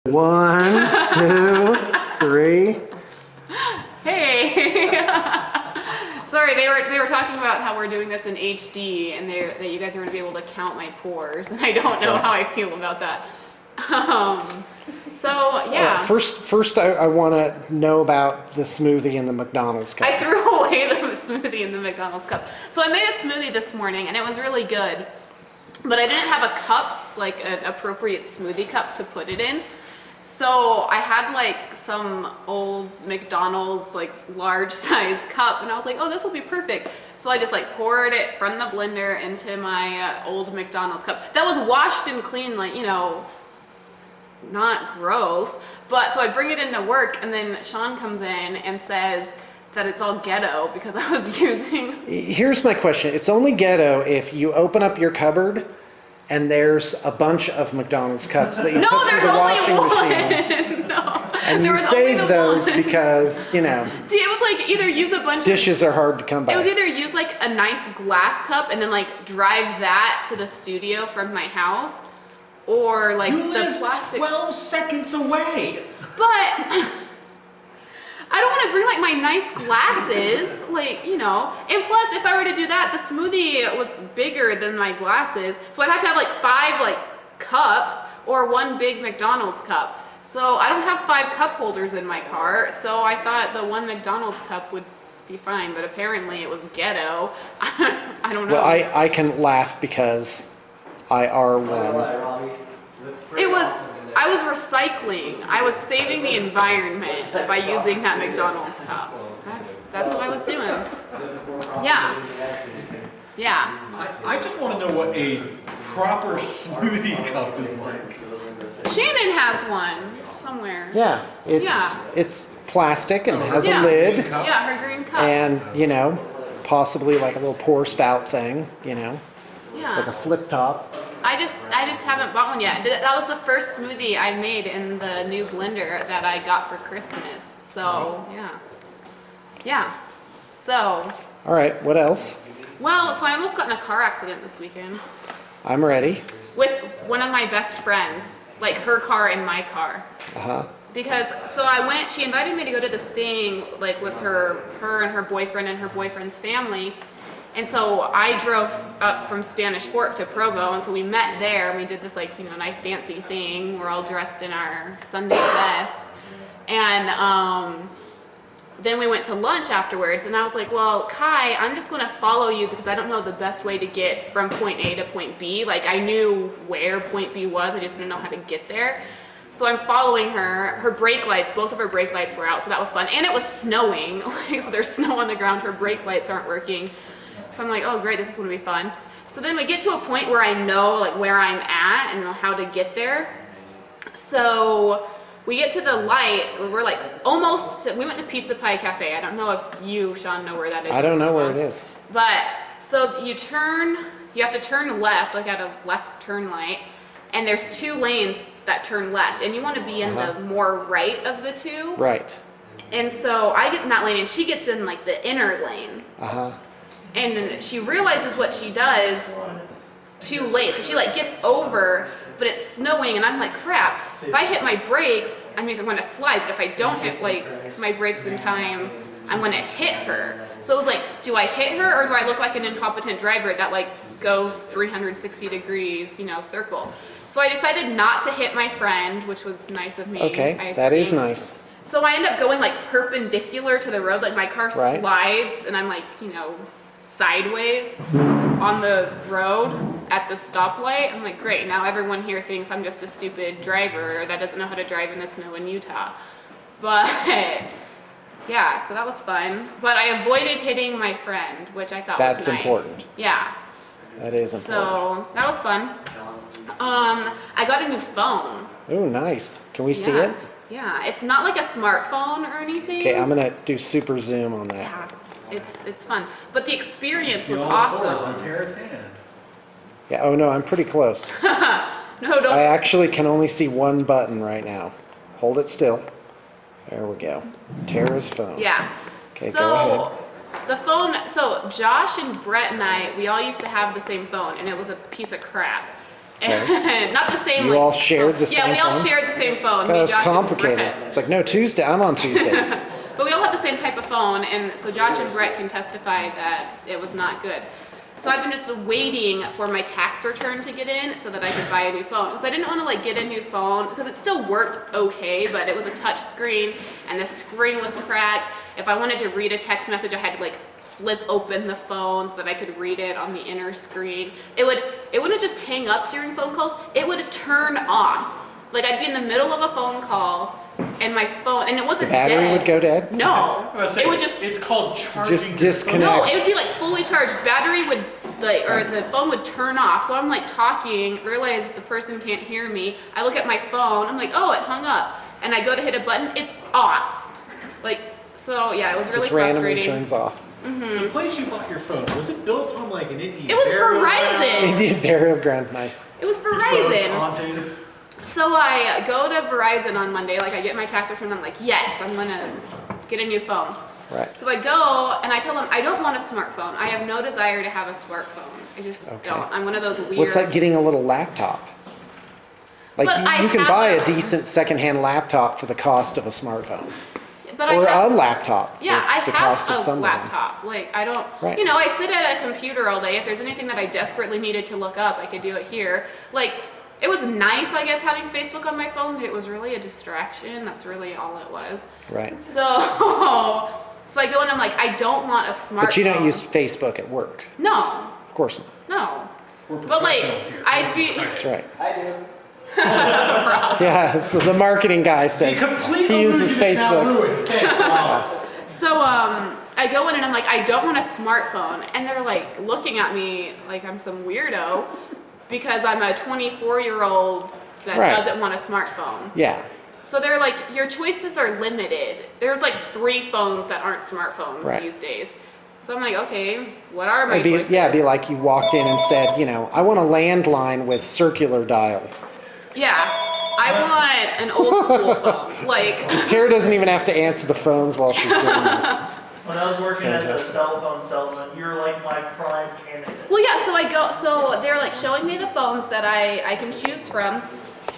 1, 2, 3. Hey. Sorry, they were talking about how we're doing this in HD and that you guys are going to be able to count my pores, and I don't know how I feel about that. So yeah. First, I want to know about the smoothie in the McDonald's cup. I threw away the smoothie in the McDonald's cup. So I made a smoothie this morning, and it was really good, but I didn't have a cup, like an appropriate smoothie cup to put it in. So I had like some old McDonald's like large size cup, and I was like, oh, this will be perfect. So I just like poured it from the blender into my old McDonald's cup. That was washed and clean, like, you know, not gross. But so I bring it into work, and then Sean comes in and says that it's all Ghetto because I was using... Here's my question. It's only Ghetto if you open up your cupboard and there's a bunch of McDonald's cups that you put through the washing machine. No, and you save those because, you know. See, it was like either use a bunch dishes are hard to come by. It was either use like a nice glass cup and then like drive that to the studio from my house, or like the plastic. 12 seconds away. But I don't want to bring like my nice glasses, like, you know. And plus, if I were to do that, the smoothie was bigger than my glasses, so I'd have to have like 5 like cups or 1 big McDonald's cup. So I don't have 5 cup holders in my car, so I thought the 1 McDonald's cup would be fine, but apparently it was Ghetto. I don't know. Well, I can laugh because I are one. It was... I was recycling. I was saving the environment by using that McDonald's cup. That's what I was doing. Yeah. Yeah. I just want to know what a proper smoothie cup is like. Shannon has one somewhere. Yeah, it's plastic and has a lid. Yeah, her green cup. And, you know, possibly like a little pour spout thing, you know. Yeah. Like a flip top. I just haven't bought one yet. That was the first smoothie I made in the new blender that I got for Christmas. So, yeah. So. All right, what else? Well, so I almost got in a car accident this weekend. I'm ready. With one of my best friends, like her car and my car. Uh-huh. Because, so she invited me to go to this thing, like with her and her boyfriend and her boyfriend's family. And so I drove up from Spanish Fork to Provo, and so we met there, and we did this like, you know, nice fancy thing. We're all dressed in our Sunday best. And then we went to lunch afterwards, and I was like, well, Kai, I'm just going to follow you because I don't know the best way to get from point A to point B. Like, I knew where point B was, I just didn't know how to get there. So I'm following her. Her brake lights, both of her brake lights were out, so that was fun. And it was snowing, like, so there's snow on the ground, her brake lights aren't working. So I'm like, oh great, this is gonna be fun. So then we get to a point where I know like where I'm at and know how to get there. So we get to the light, we're like almost, we went to Pizza Pie Cafe. I don't know if you, Sean, know where that is. I don't know where it is. But, so you have to turn left, like at a left turn light, and there's 2 lanes that turn left, and you wanna be in the more right of the 2. Right. And so I get in that lane, and she gets in like the inner lane. Uh-huh. And she realizes what she does too late. So she like gets over, but it's snowing, and I'm like, crap, if I hit my brakes, I'm either going to slide, but if I don't hit like my brakes in time, I'm going to hit her. So it was like, do I hit her, or do I look like an incompetent driver that like goes 360 degrees, you know, circle? So I decided not to hit my friend, which was nice of me. Okay, that is nice. So I end up going like perpendicular to the road, like my car slides, and I'm like, you know, sideways on the road at the stoplight. I'm like, great, now everyone here thinks I'm just a stupid driver that doesn't know how to drive in the snow in Utah. But yeah, so that was fun. But I avoided hitting my friend, which I thought was nice. That's important. Yeah. That is important. So that was fun. I got a new phone. Oh, nice. Can we see it? Yeah, it's not like a smartphone or anything. Okay, I'm gonna do super zoom on that. Yeah. It's fun, but the experience was awesome. On Tara's hand. Yeah. Oh no, I'm pretty close. No, don't. I actually can only see 1 button right now. Hold it still. There we go. Tara's phone. Yeah. Okay, so go ahead. the phone. So Josh and Brett and I, we all used to have the same phone, and it was a piece of crap. And not the same. You like, all shared the same Yeah, we all phone? shared the same phone. Me, That was Josh, and complicated. Brett. It's like, no, Tuesday, I'm on Tuesdays. But we all had the same type of phone, and so Josh and Brett can testify that it was not good. So I've been just waiting for my tax return to get in so that I could buy a new phone. Because I didn't want to like get a new phone because it still worked okay, but it was a touch screen and the screen was cracked. If I wanted to read a text message, I had to like flip open the phone so that I could read it on the inner screen. It wouldn't just hang up during phone calls. It would turn off. Like I'd be in the middle of a phone call and my phone, and it wasn't The battery dead. would go dead? No, I was saying, it would just. it's called charging. Just your disconnect. phone. No, it would be like fully charged. Battery would like, or the phone would turn off. So I'm like talking, realize the person can't hear me. I look at my phone. I'm like, oh, it hung up. And I go to hit a button. It's off. Like, so yeah, it was really Just randomly frustrating. turns off. The place you bought your phone, was it built on like an Indian It was burial Verizon. ground? Indian burial ground, nice. It was Your phone's Verizon. haunted? So I go to Verizon on Monday. Like I get my tax return. I'm like, yes, I'm gonna get a new phone. Right. So I go and I tell them I don't want a smartphone. I have no desire to have a smartphone. I just don't. I'm one of those weird. Well, it's like getting a little laptop. Like But I you can have buy a- a decent secondhand laptop for the cost of a smartphone. But Or I have, a laptop yeah, for I the cost have of a some of them. laptop. Like I don't, Right. you know, I sit at a computer all day. If there's anything that I desperately needed to look up, I could do it here. Like it was nice, I guess, having Facebook on my phone, but it was really a distraction. That's really all it was. Right. So, so I go and I'm like, I don't want a smartphone. But you don't use Facebook at work. No, Of course not. no. We're But like, professionals here. I do. That's right. I do. Yeah, so the marketing guy The says complete he uses illusion is now Facebook. ruined. Thanks, wow. So I go in and I'm like, I don't want a smartphone, and they're like looking at me like I'm some weirdo because I'm a 24-year-old that Right. doesn't want a smartphone. Yeah. So they're like, your choices are limited. There's like 3 phones that aren't smartphones Right. these days. So I'm like, okay, what are my It'd be, choices? yeah, it'd be like you walked in and said, you know, I want a landline with circular dial. Yeah, I want an old school phone. Like, Tara doesn't even have to answer the phones while she's doing this. When I was working as a fantastic. cell phone salesman, you were like my prime candidate. well, yeah, so they're like showing me the phones that I can choose from.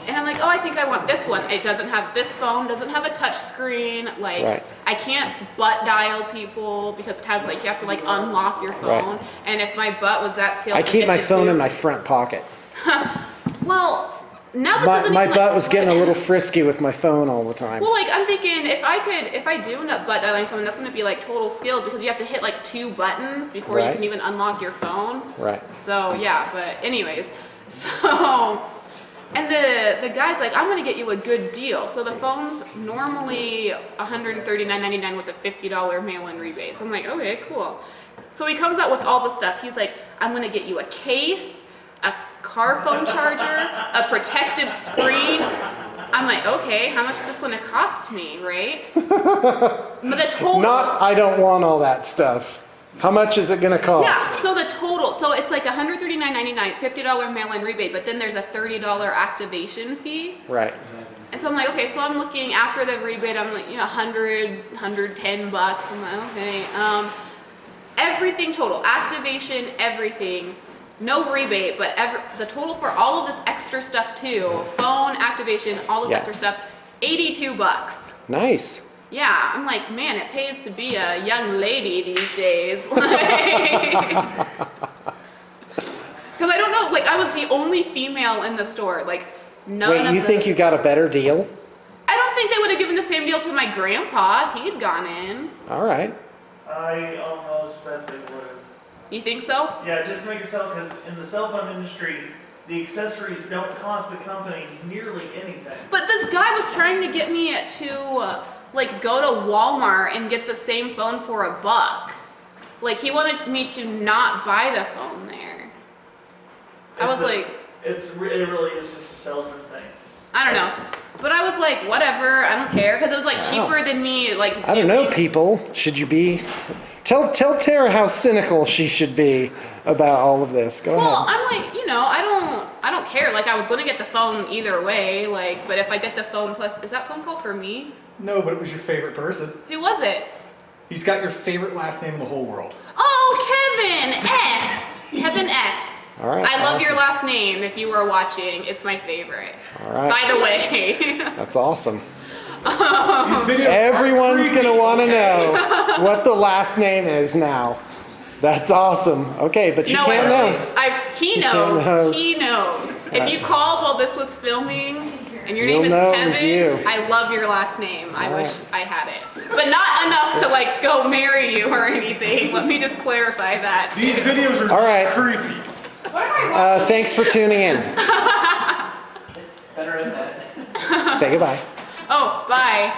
And I'm like, oh, I think I want this one. It doesn't have, this phone doesn't have a touch screen. Like, Right. I can't butt dial people because it has like, you have to like unlock your phone. Right. And if my butt was that skilled I to keep hit my the phone in two- my front pocket. Well, now this My isn't my even, butt like, was getting a sliding. little frisky with my phone all the time. Well, like I'm thinking if I do end up butt dialing someone, that's going to be like total skills because you have to hit like 2 buttons before you Right. can even unlock your phone. Right. So yeah, but anyways, so and the guy's like, I'm gonna get you a good deal. So the phone's normally $139.99 with a $50 mail-in rebate. So I'm like, okay, cool. So he comes out with all the stuff. He's like, I'm gonna get you a case, a car phone charger, a protective screen. I'm like, okay, how much is this gonna cost me, right? But the total. Not, I don't want all that stuff. How much is it going to cost? Yeah, so the total, so it's like $139.99, $50 mail-in rebate, but then there's a $30 activation fee. Right. And so I'm like, okay, so I'm looking after the rebate, I'm like, you know, 100, 110 bucks. I'm like, okay. Everything total, activation, everything, no rebate, but the total for all of this extra stuff too, phone, activation, all this Yeah. extra stuff, 82 bucks. Nice. Yeah, I'm like, man, it pays to be a young lady these days. Because I don't know, like I was the only female in the store. Like none Wait, of you think you got a better deal? I don't think they would have given the same deal to my grandpa if he had gone in. All right. I almost bet they would have. You think so? Yeah, just make it so, because in the cell phone industry, the accessories don't cost the company nearly anything. But this guy was trying to get me to like go to Walmart and get the same phone for $1. Like he wanted me to not buy the phone there. I was like, it really is just a salesman thing. I don't know. But I was like, whatever, I don't care, because it was like Wow. cheaper than me like I don't know, doing- people. Should you be... Tell Tara how cynical she should be about all of this. Go Well, ahead. I'm like, you know, I don't care. Like I was gonna get the phone either way, like, but if I get the phone plus, is that phone call for me? No, but it was your favorite person. Who was it? He's got your favorite last name in the whole world. Oh, Kevin S. Kevin S. All right. I love your awesome. last name. If you were watching, it's my favorite. All right. By the way. That's awesome. These videos Everyone's are going to creepy. want to know what the last name is now. That's awesome. Okay, but you No, can't I really, know. he knows. knows. He knows. If you called while this was filming and your name You'll is know it was Kevin, you. I love your last name. I All wish right. I had it. But not enough to like go marry you or anything. Let me just clarify that. These videos are All right. creepy. Thanks for tuning in. Better at that. Say goodbye. Oh, bye.